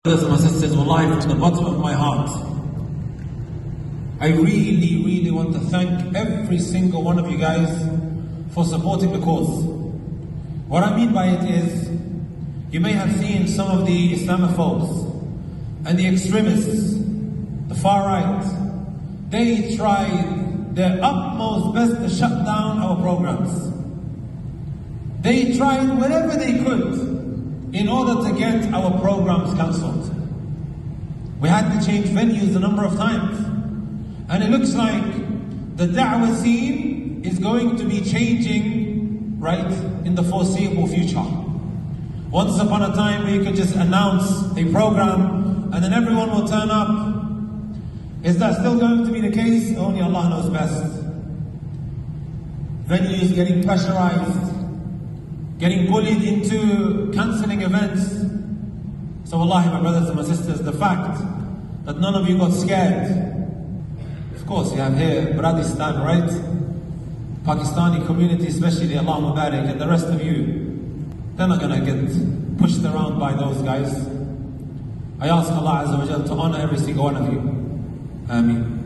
Brothers and my sisters, wallahi, from the bottom of my heart, I really want to thank every single one of you guys for supporting the cause. What I mean by it is, you may have seen some of the Islamophobes and the extremists, the far right, they tried their utmost best to shut down our programs. They tried whatever they could in order to get our programs cancelled. We had to change venues a number of times. And it looks like the da'wah scene is going to be changing, right, in the foreseeable future. Once upon a time we could just announce a program and then everyone will turn up. Is that still going to be the case? Only Allah knows best. Venues getting pressurized, getting bullied into cancelling events. So wallahi, my brothers and my sisters, the fact that none of you got scared. Of course, you have here Bradistan, right? Pakistani community, especially, Allahumma barik, and the rest of you, they're not gonna get pushed around by those guys. I ask Allah Azza wa Jal to honor every single one of you. Ameen.